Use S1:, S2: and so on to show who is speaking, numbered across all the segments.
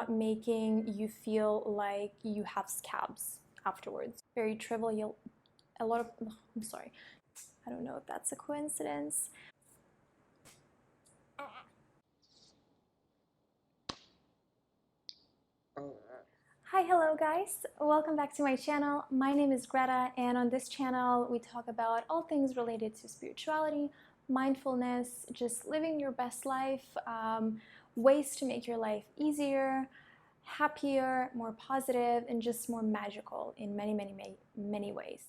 S1: not making you feel like you have scabs afterwards. Very trivial. I'm sorry. I don't know if that's a coincidence. Hi, hello guys. Welcome back to my channel. My name is Greta, and on this channel we talk about all things related to spirituality, mindfulness, just living your best life, ways to make your life easier, happier, more positive, and just more magical in many ways.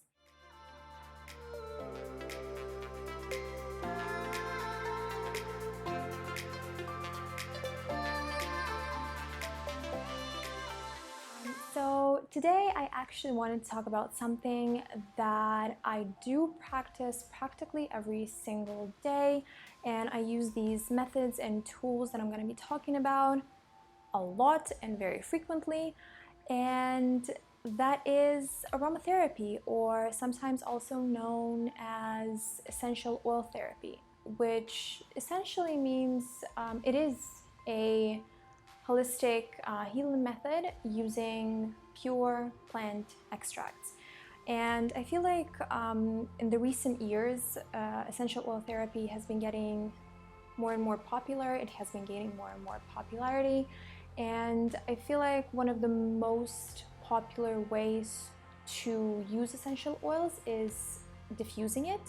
S1: So today I actually wanted to talk about something that I do practice practically every single day, and I use these methods and tools that I'm going to be talking about a lot and very frequently, and that is aromatherapy, or sometimes also known as essential oil therapy, which essentially means it is a holistic healing method using pure plant extracts. And I feel like in the recent years, essential oil therapy has been getting more and more popular. It has been gaining more and more popularity. And I feel like one of the most popular ways to use essential oils is diffusing it.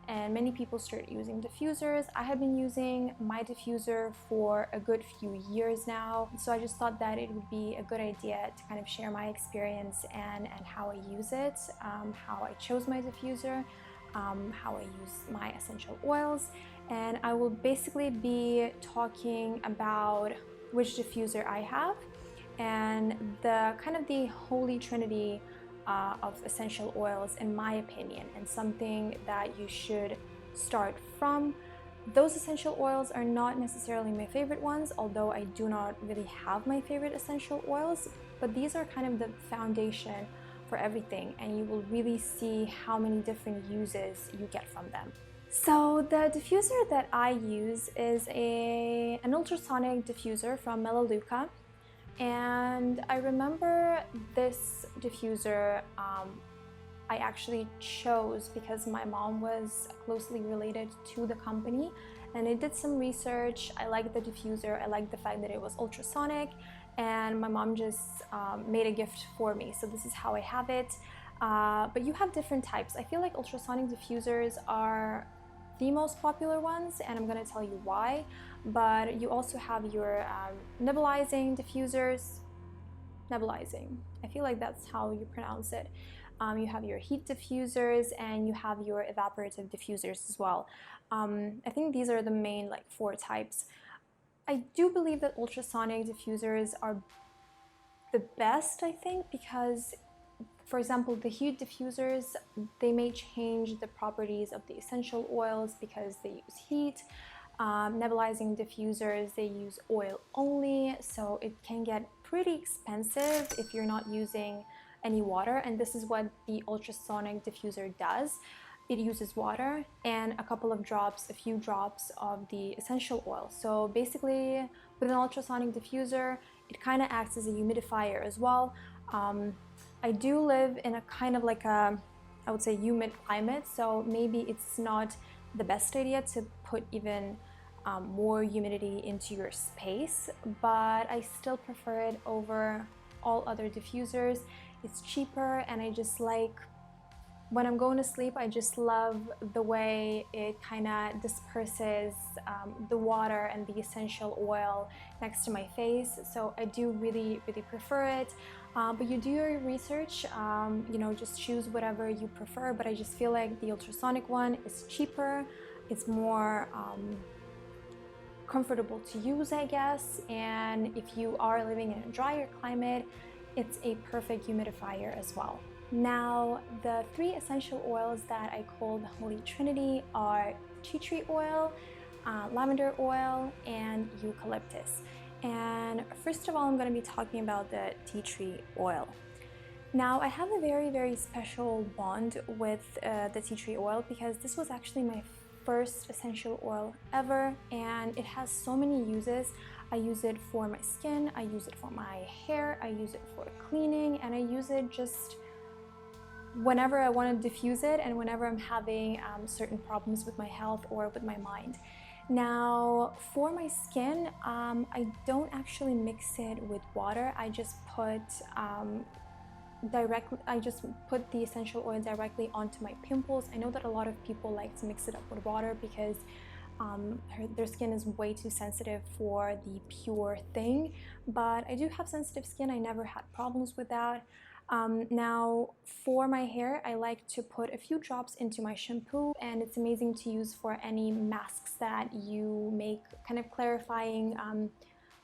S1: And many people start using diffusers. I have been using my diffuser for a good few years now, so I just thought that it would be a good idea to kind of share my experience and how I use it, how I chose my diffuser, how I use my essential oils, and I will basically be talking about which diffuser I have and the kind of the holy trinity of essential oils, in my opinion, and something that you should start from. Those essential oils are not necessarily my favorite ones, although I do not really have my favorite essential oils, but these are kind of the foundation for everything, and you will really see how many different uses you get from them. So the diffuser that I use is an ultrasonic diffuser from Melaleuca. And I remember this diffuser I actually chose because my mom was closely related to the company, and I did some research. I liked the diffuser, I liked the fact that it was ultrasonic, and my mom just made a gift for me. So this is how I have it. But you have different types. I feel like ultrasonic diffusers are the most popular ones, and I'm going to tell you why. But you also have your nebulizing diffusers. Nebulizing, I feel like that's how you pronounce it. You have your heat diffusers, and you have your evaporative diffusers as well. I think these are the main 4 types. I do believe that ultrasonic diffusers are the best, I think, because for example, the heat diffusers, they may change the properties of the essential oils because they use heat. Nebulizing diffusers, they use oil only, so it can get pretty expensive if you're not using any water, and this is what the ultrasonic diffuser does. It uses water and a few drops of the essential oil. So basically, with an ultrasonic diffuser, it kind of acts as a humidifier as well. I do live in a kind of I would say humid climate, so maybe it's not the best idea to put even more humidity into your space, but I still prefer it over all other diffusers. It's cheaper, and I just like, when I'm going to sleep, I just love the way it kind of disperses the water and the essential oil next to my face. So I do really prefer it. But you do your research, you know, just choose whatever you prefer, but I just feel like the ultrasonic one is cheaper, it's more comfortable to use, I guess, and if you are living in a drier climate, it's a perfect humidifier as well. Now, the 3 essential oils that I call the Holy Trinity are tea tree oil, lavender oil, and eucalyptus. And first of all, I'm going to be talking about the tea tree oil. Now, I have a very special bond with the tea tree oil because this was actually my first essential oil ever, and it has so many uses. I use it for my skin, I use it for my hair, I use it for cleaning, and I use it just whenever I want to diffuse it and whenever I'm having certain problems with my health or with my mind. Now, for my skin, I don't actually mix it with water. I just put the essential oil directly onto my pimples. I know that a lot of people like to mix it up with water because their skin is way too sensitive for the pure thing, but I do have sensitive skin. I never had problems with that. Now, for my hair, I like to put a few drops into my shampoo, and it's amazing to use for any masks that you make, kind of clarifying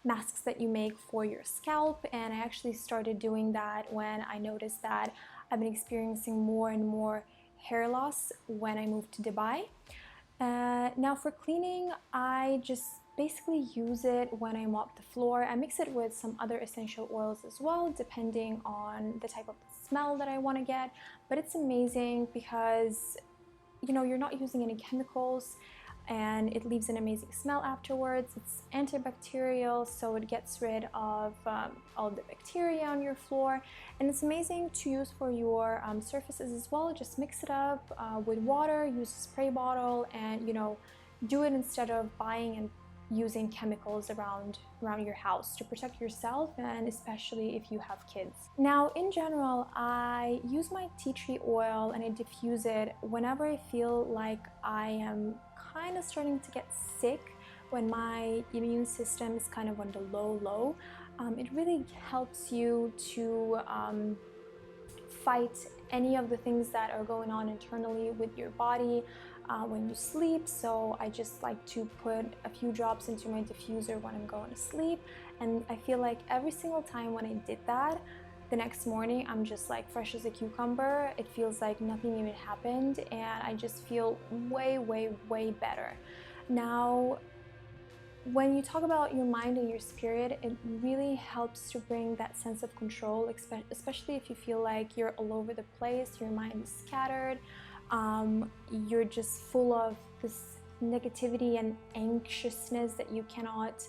S1: masks that you make for your scalp. And I actually started doing that when I noticed that I've been experiencing more and more hair loss when I moved to Dubai. Now for cleaning, I just basically use it when I mop the floor. I mix it with some other essential oils as well, depending on the type of smell that I want to get. But it's amazing because, you know, you're not using any chemicals and it leaves an amazing smell afterwards. It's antibacterial, so it gets rid of all the bacteria on your floor, and it's amazing to use for your surfaces as well. Just mix it up with water, use a spray bottle, and, you know, do it instead of buying and using chemicals around your house to protect yourself, and especially if you have kids. Now, in general, I use my tea tree oil and I diffuse it whenever I feel like I am kind of starting to get sick, when my immune system is kind of on the low. It really helps you to fight any of the things that are going on internally with your body when you sleep. So I just like to put a few drops into my diffuser when I'm going to sleep, and I feel like every single time when I did that, the next morning I'm just like fresh as a cucumber. It feels like nothing even happened, and I just feel way better. Now, when you talk about your mind and your spirit, it really helps to bring that sense of control, especially if you feel like you're all over the place, your mind is scattered, you're just full of this negativity and anxiousness that you cannot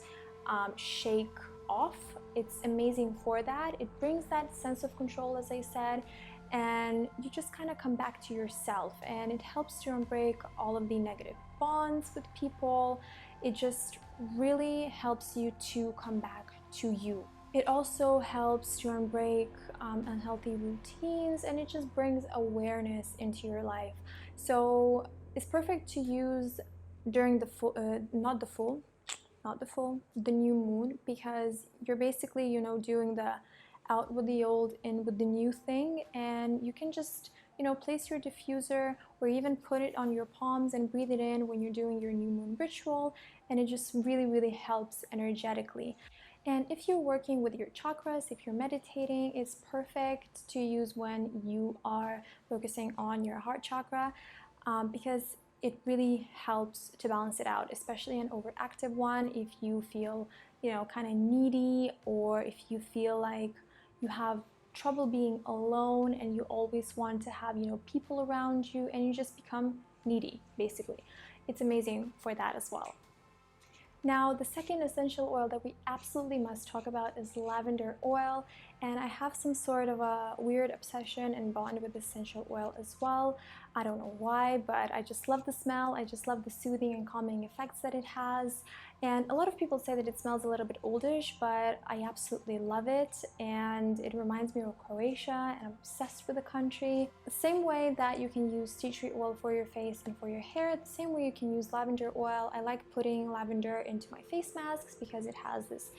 S1: shake off. It's amazing for that. It brings that sense of control, as I said, and you just kind of come back to yourself, and it helps to unbreak all of the negative bonds with people. It just really helps you to come back to you. It also helps to unbreak unhealthy routines, and it just brings awareness into your life. So it's perfect to use during the the new moon, because you're basically, you know, doing the out with the old, in with the new thing, and you can just, you know, place your diffuser or even put it on your palms and breathe it in when you're doing your new moon ritual, and it just really helps energetically. And if you're working with your chakras, if you're meditating, it's perfect to use when you are focusing on your heart chakra, because it really helps to balance it out, especially an overactive one. If you feel, you know, kind of needy, or if you feel like you have trouble being alone and you always want to have, you know, people around you, and you just become needy, basically. It's amazing for that as well. Now, the second essential oil that we absolutely must talk about is lavender oil, and I have some sort of a weird obsession and bond with essential oil as well. I don't know why, but I just love the smell. I just love the soothing and calming effects that it has. And a lot of people say that it smells a little bit oldish, but I absolutely love it, and it reminds me of Croatia, and I'm obsessed with the country. The same way that you can use tea tree oil for your face and for your hair, the same way you can use lavender oil. I like putting lavender into my face masks because it has this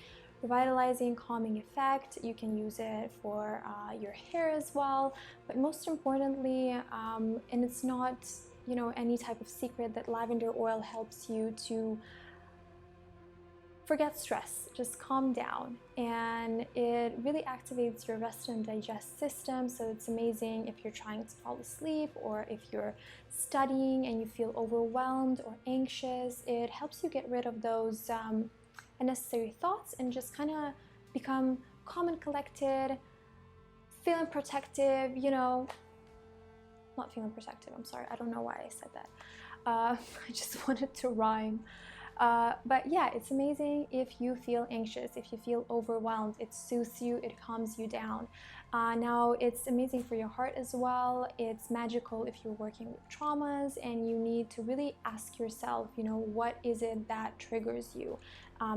S1: revitalizing, calming effect. You can use it for your hair as well, but most importantly, and it's not, you know, any type of secret, that lavender oil helps you to forget stress, just calm down, and it really activates your rest and digest system. So it's amazing if you're trying to fall asleep, or if you're studying and you feel overwhelmed or anxious. It helps you get rid of those unnecessary thoughts and just kind of become calm and collected, feeling protective, you know, not feeling protective, I'm sorry, I don't know why I said that. I just wanted to rhyme. But yeah, it's amazing if you feel anxious, if you feel overwhelmed. It soothes you, it calms you down. Now, it's amazing for your heart as well. It's magical if you're working with traumas and you need to really ask yourself, you know, what is it that triggers you?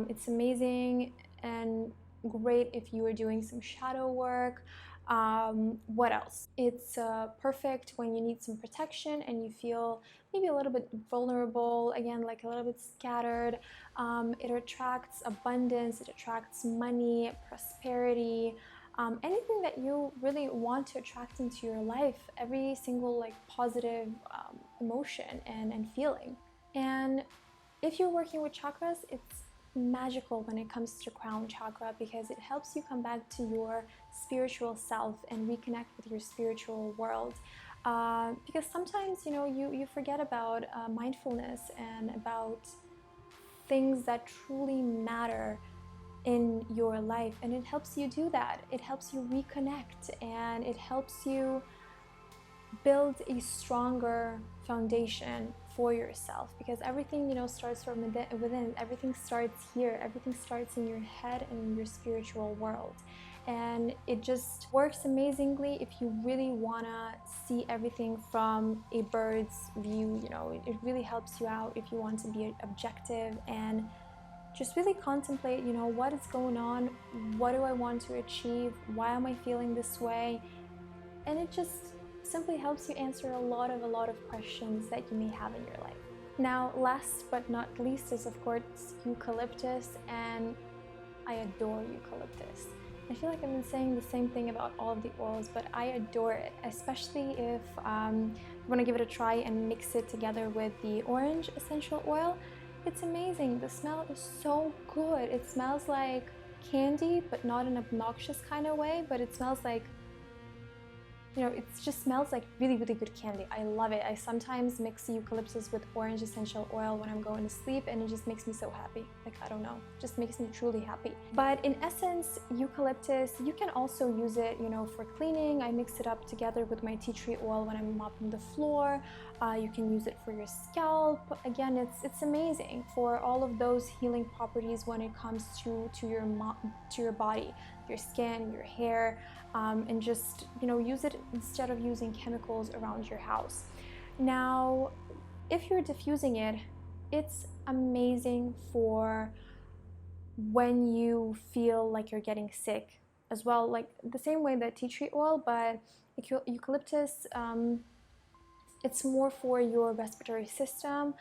S1: It's amazing and great if you are doing some shadow work. What else? It's perfect when you need some protection and you feel maybe a little bit vulnerable, again, like a little bit scattered. It attracts abundance, it attracts money, prosperity, anything that you really want to attract into your life, every single like positive emotion and feeling. And if you're working with chakras, it's magical when it comes to crown chakra because it helps you come back to your spiritual self and reconnect with your spiritual world. Because sometimes, you know, you forget about mindfulness and about things that truly matter in your life, and it helps you do that. It helps you reconnect and it helps you build a stronger foundation for yourself, because everything, you know, starts from within. Everything starts here. Everything starts in your head and in your spiritual world, and it just works amazingly if you really want to see everything from a bird's view. You know, it really helps you out if you want to be objective and just really contemplate, you know, what is going on, what do I want to achieve, why am I feeling this way, and it just simply helps you answer a lot of questions that you may have in your life. Now, last but not least is of course eucalyptus, and I adore eucalyptus. I feel like I've been saying the same thing about all of the oils, but I adore it, especially if you want to give it a try and mix it together with the orange essential oil. It's amazing. The smell is so good. It smells like candy, but not in an obnoxious kind of way, but it smells like, you know, it just smells like really good candy. I love it. I sometimes mix the eucalyptus with orange essential oil when I'm going to sleep, and it just makes me so happy. Like, I don't know, just makes me truly happy. But in essence, eucalyptus, you can also use it, you know, for cleaning. I mix it up together with my tea tree oil when I'm mopping the floor. You can use it for your scalp. Again, it's amazing for all of those healing properties when it comes to your body, your skin, your hair. And just, you know, use it instead of using chemicals around your house. Now, if you're diffusing it, it's amazing for when you feel like you're getting sick as well, like the same way that tea tree oil, but eucalyptus, it's more for your respiratory system.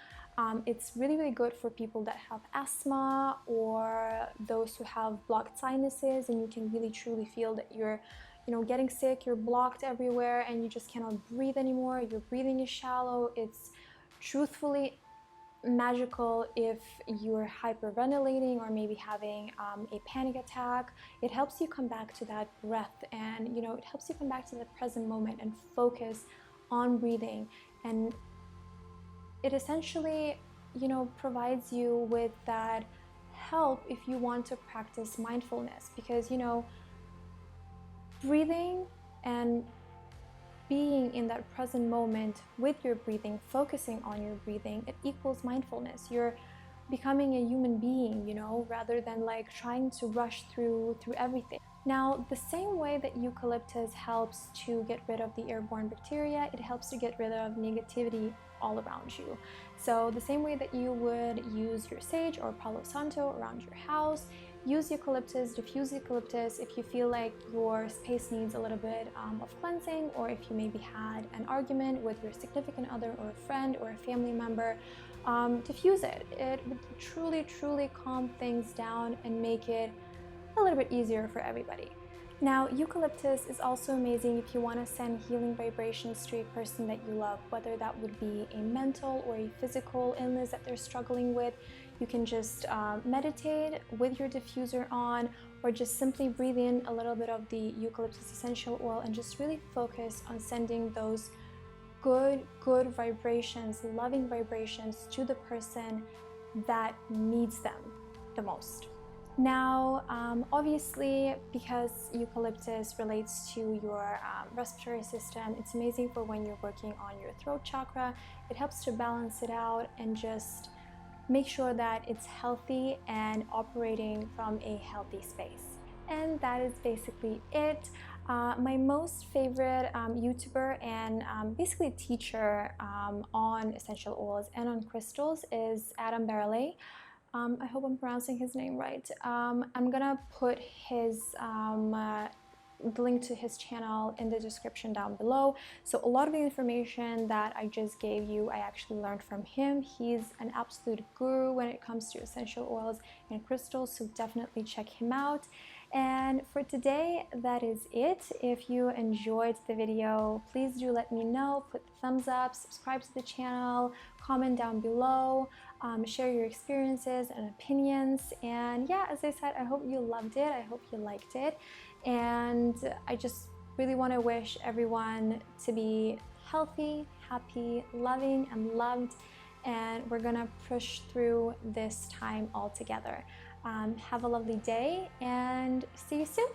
S1: It's really good for people that have asthma or those who have blocked sinuses, and you can really truly feel that you're, you know, getting sick, you're blocked everywhere and you just cannot breathe anymore, your breathing is shallow. It's truthfully magical if you're hyperventilating or maybe having a panic attack. It helps you come back to that breath, and, you know, it helps you come back to the present moment and focus on breathing. And it essentially, you know, provides you with that help if you want to practice mindfulness, because, you know, breathing and being in that present moment with your breathing, focusing on your breathing, it equals mindfulness. You're becoming a human being, you know, rather than like trying to rush through everything. Now, the same way that eucalyptus helps to get rid of the airborne bacteria, it helps to get rid of negativity all around you. So the same way that you would use your sage or Palo Santo around your house, use eucalyptus, diffuse eucalyptus if you feel like your space needs a little bit of cleansing, or if you maybe had an argument with your significant other or a friend or a family member. Diffuse it. It would truly calm things down and make it a little bit easier for everybody. Now, eucalyptus is also amazing if you want to send healing vibrations to a person that you love, whether that would be a mental or a physical illness that they're struggling with. You can just meditate with your diffuser on, or just simply breathe in a little bit of the eucalyptus essential oil and just really focus on sending those good vibrations, loving vibrations to the person that needs them the most. Now, obviously, because eucalyptus relates to your respiratory system, it's amazing for when you're working on your throat chakra. It helps to balance it out and just make sure that it's healthy and operating from a healthy space. And that is basically it. My most favorite YouTuber and basically teacher on essential oils and on crystals is Adam Barrelay. I hope I'm pronouncing his name right. I'm gonna put his the link to his channel in the description down below. So a lot of the information that I just gave you, I actually learned from him. He's an absolute guru when it comes to essential oils and crystals, so definitely check him out. And for today, that is it. If you enjoyed the video, please do let me know. Put the thumbs up, subscribe to the channel, comment down below, share your experiences and opinions. And yeah, as I said, I hope you loved it. I hope you liked it. And I just really want to wish everyone to be healthy, happy, loving, and loved. And we're gonna push through this time all together. Have a lovely day and see you soon.